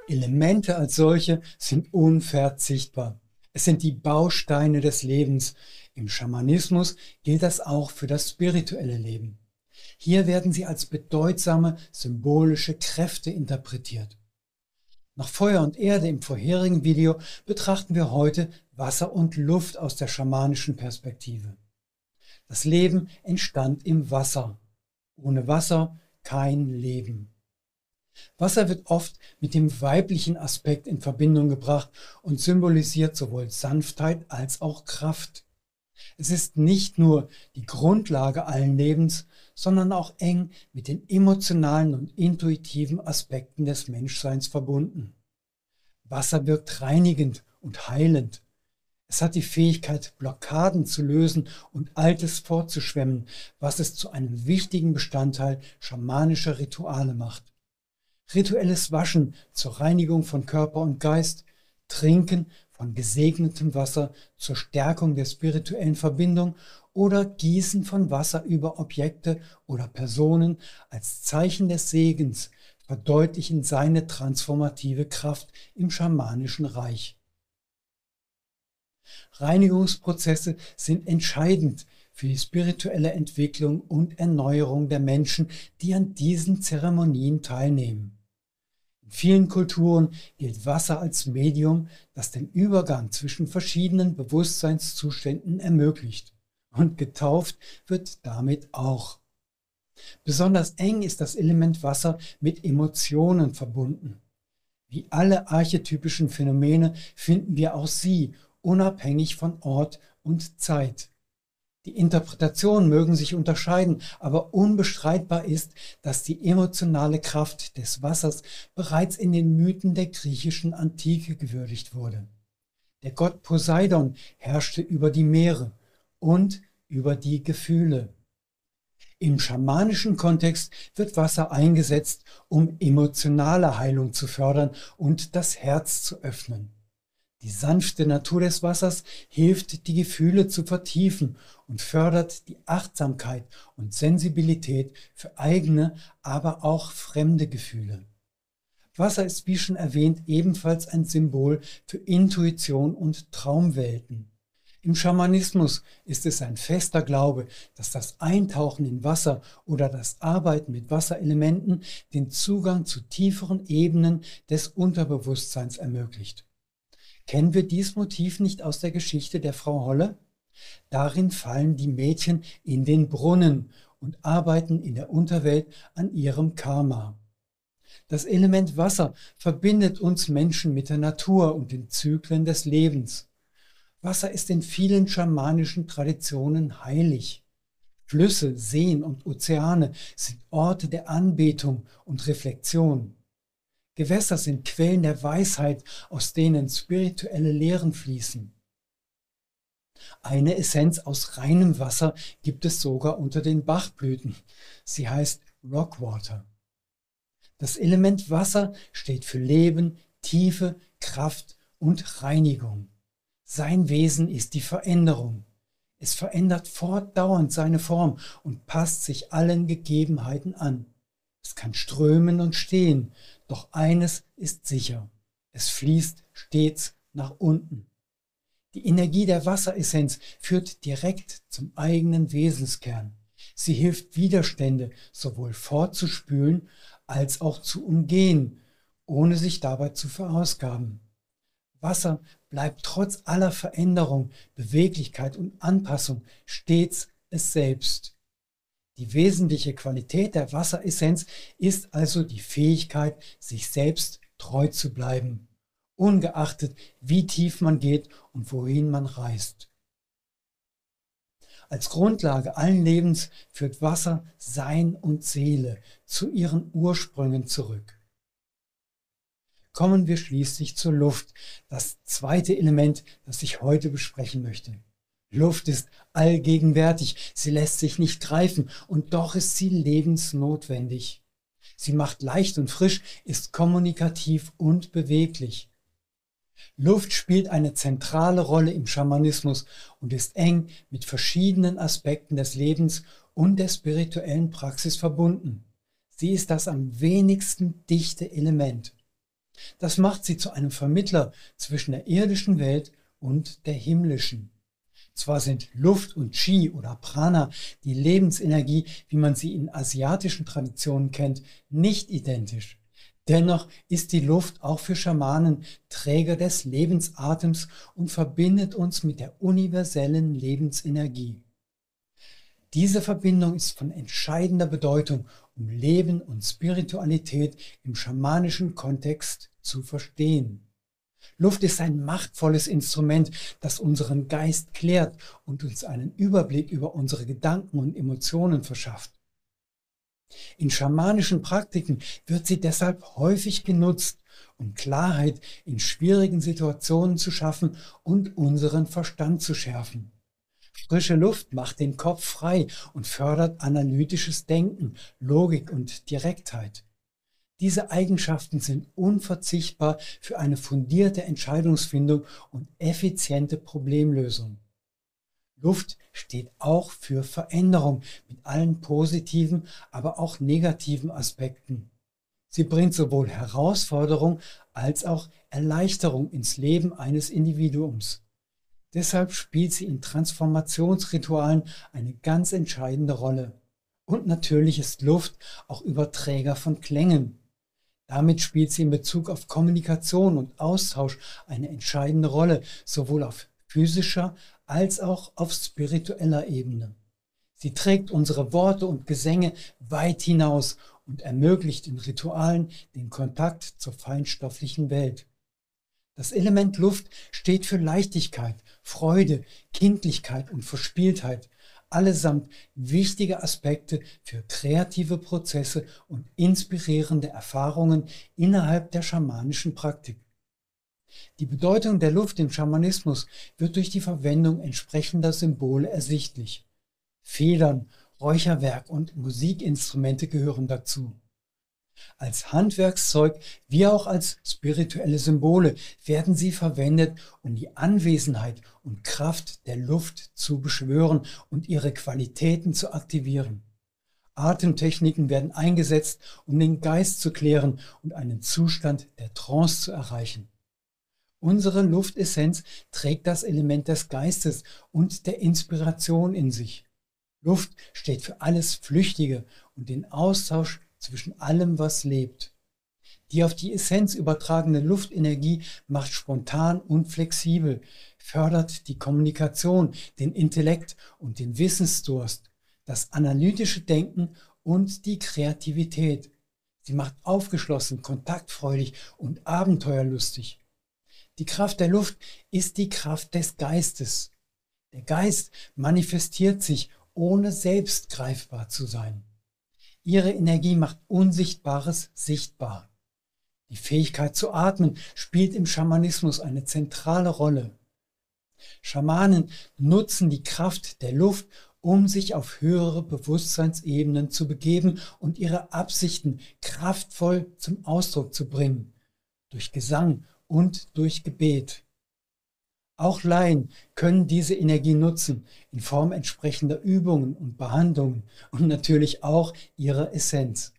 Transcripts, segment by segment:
Elemente als solche sind unverzichtbar. Es sind die Bausteine des Lebens. Im Schamanismus gilt das auch für das spirituelle Leben. Hier werden sie als bedeutsame symbolische Kräfte interpretiert. Nach Feuer und Erde im vorherigen Video betrachten wir heute Wasser und Luft aus der schamanischen Perspektive. Das Leben entstand im Wasser. Ohne Wasser kein Leben. Wasser wird oft mit dem weiblichen Aspekt in Verbindung gebracht und symbolisiert sowohl Sanftheit als auch Kraft. Es ist nicht nur die Grundlage allen Lebens, sondern auch eng mit den emotionalen und intuitiven Aspekten des Menschseins verbunden. Wasser wirkt reinigend und heilend. Es hat die Fähigkeit, Blockaden zu lösen und Altes fortzuschwemmen, was es zu einem wichtigen Bestandteil schamanischer Rituale macht. Rituelles Waschen zur Reinigung von Körper und Geist, Trinken von gesegnetem Wasser zur Stärkung der spirituellen Verbindung oder Gießen von Wasser über Objekte oder Personen als Zeichen des Segens verdeutlichen seine transformative Kraft im schamanischen Reich. Reinigungsprozesse sind entscheidend für die spirituelle Entwicklung und Erneuerung der Menschen, die an diesen Zeremonien teilnehmen. In vielen Kulturen gilt Wasser als Medium, das den Übergang zwischen verschiedenen Bewusstseinszuständen ermöglicht. Und getauft wird damit auch. Besonders eng ist das Element Wasser mit Emotionen verbunden. Wie alle archetypischen Phänomene finden wir auch sie unabhängig von Ort und Zeit. Die Interpretationen mögen sich unterscheiden, aber unbestreitbar ist, dass die emotionale Kraft des Wassers bereits in den Mythen der griechischen Antike gewürdigt wurde. Der Gott Poseidon herrschte über die Meere und über die Gefühle. Im schamanischen Kontext wird Wasser eingesetzt, um emotionale Heilung zu fördern und das Herz zu öffnen. Die sanfte Natur des Wassers hilft, die Gefühle zu vertiefen und fördert die Achtsamkeit und Sensibilität für eigene, aber auch fremde Gefühle. Wasser ist, wie schon erwähnt, ebenfalls ein Symbol für Intuition und Traumwelten. Im Schamanismus ist es ein fester Glaube, dass das Eintauchen in Wasser oder das Arbeiten mit Wasserelementen den Zugang zu tieferen Ebenen des Unterbewusstseins ermöglicht. Kennen wir dieses Motiv nicht aus der Geschichte der Frau Holle? Darin fallen die Mädchen in den Brunnen und arbeiten in der Unterwelt an ihrem Karma. Das Element Wasser verbindet uns Menschen mit der Natur und den Zyklen des Lebens. Wasser ist in vielen schamanischen Traditionen heilig. Flüsse, Seen und Ozeane sind Orte der Anbetung und Reflexion. Gewässer sind Quellen der Weisheit, aus denen spirituelle Lehren fließen. Eine Essenz aus reinem Wasser gibt es sogar unter den Bachblüten. Sie heißt Rockwater. Das Element Wasser steht für Leben, Tiefe, Kraft und Reinigung. Sein Wesen ist die Veränderung. Es verändert fortdauernd seine Form und passt sich allen Gegebenheiten an. Es kann strömen und stehen, doch eines ist sicher: es fließt stets nach unten. Die Energie der Wasseressenz führt direkt zum eigenen Wesenskern. Sie hilft, Widerstände sowohl fortzuspülen als auch zu umgehen, ohne sich dabei zu verausgaben. Wasser bleibt trotz aller Veränderung, Beweglichkeit und Anpassung stets es selbst. Die wesentliche Qualität der Wasseressenz ist also die Fähigkeit, sich selbst treu zu bleiben, ungeachtet wie tief man geht und wohin man reist. Als Grundlage allen Lebens führt Wasser Sein und Seele zu ihren Ursprüngen zurück. Kommen wir schließlich zur Luft, das zweite Element, das ich heute besprechen möchte. Luft ist allgegenwärtig, sie lässt sich nicht greifen und doch ist sie lebensnotwendig. Sie macht leicht und frisch, ist kommunikativ und beweglich. Luft spielt eine zentrale Rolle im Schamanismus und ist eng mit verschiedenen Aspekten des Lebens und der spirituellen Praxis verbunden. Sie ist das am wenigsten dichte Element. Das macht sie zu einem Vermittler zwischen der irdischen Welt und der himmlischen. Zwar sind Luft und Qi oder Prana, die Lebensenergie, wie man sie in asiatischen Traditionen kennt, nicht identisch. Dennoch ist die Luft auch für Schamanen Träger des Lebensatems und verbindet uns mit der universellen Lebensenergie. Diese Verbindung ist von entscheidender Bedeutung, um Leben und Spiritualität im schamanischen Kontext zu verstehen. Luft ist ein machtvolles Instrument, das unseren Geist klärt und uns einen Überblick über unsere Gedanken und Emotionen verschafft. In schamanischen Praktiken wird sie deshalb häufig genutzt, um Klarheit in schwierigen Situationen zu schaffen und unseren Verstand zu schärfen. Frische Luft macht den Kopf frei und fördert analytisches Denken, Logik und Direktheit. Diese Eigenschaften sind unverzichtbar für eine fundierte Entscheidungsfindung und effiziente Problemlösung. Luft steht auch für Veränderung mit allen positiven, aber auch negativen Aspekten. Sie bringt sowohl Herausforderung als auch Erleichterung ins Leben eines Individuums. Deshalb spielt sie in Transformationsritualen eine ganz entscheidende Rolle. Und natürlich ist Luft auch Überträger von Klängen. Damit spielt sie in Bezug auf Kommunikation und Austausch eine entscheidende Rolle, sowohl auf physischer als auch auf spiritueller Ebene. Sie trägt unsere Worte und Gesänge weit hinaus und ermöglicht in Ritualen den Kontakt zur feinstofflichen Welt. Das Element Luft steht für Leichtigkeit, Freude, Kindlichkeit und Verspieltheit, allesamt wichtige Aspekte für kreative Prozesse und inspirierende Erfahrungen innerhalb der schamanischen Praktik. Die Bedeutung der Luft im Schamanismus wird durch die Verwendung entsprechender Symbole ersichtlich. Federn, Räucherwerk und Musikinstrumente gehören dazu. Als Handwerkszeug wie auch als spirituelle Symbole werden sie verwendet, um die Anwesenheit und Kraft der Luft zu beschwören und ihre Qualitäten zu aktivieren. Atemtechniken werden eingesetzt, um den Geist zu klären und einen Zustand der Trance zu erreichen. Unsere Luftessenz trägt das Element des Geistes und der Inspiration in sich. Luft steht für alles Flüchtige und den Austausch zwischen allem, was lebt. Die auf die Essenz übertragene Luftenergie macht spontan und flexibel, fördert die Kommunikation, den Intellekt und den Wissensdurst, das analytische Denken und die Kreativität. Sie macht aufgeschlossen, kontaktfreudig und abenteuerlustig. Die Kraft der Luft ist die Kraft des Geistes. Der Geist manifestiert sich, ohne selbst greifbar zu sein. Ihre Energie macht Unsichtbares sichtbar. Die Fähigkeit zu atmen spielt im Schamanismus eine zentrale Rolle. Schamanen nutzen die Kraft der Luft, um sich auf höhere Bewusstseinsebenen zu begeben und ihre Absichten kraftvoll zum Ausdruck zu bringen, durch Gesang und durch Gebet. Auch Laien können diese Energie nutzen, in Form entsprechender Übungen und Behandlungen und natürlich auch ihrer Essenz.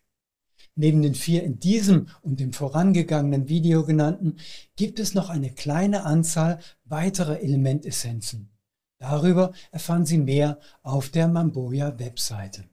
Neben den 4 in diesem und dem vorangegangenen Video genannten, gibt es noch eine kleine Anzahl weiterer Elementessenzen. Darüber erfahren Sie mehr auf der Mamboja Webseite.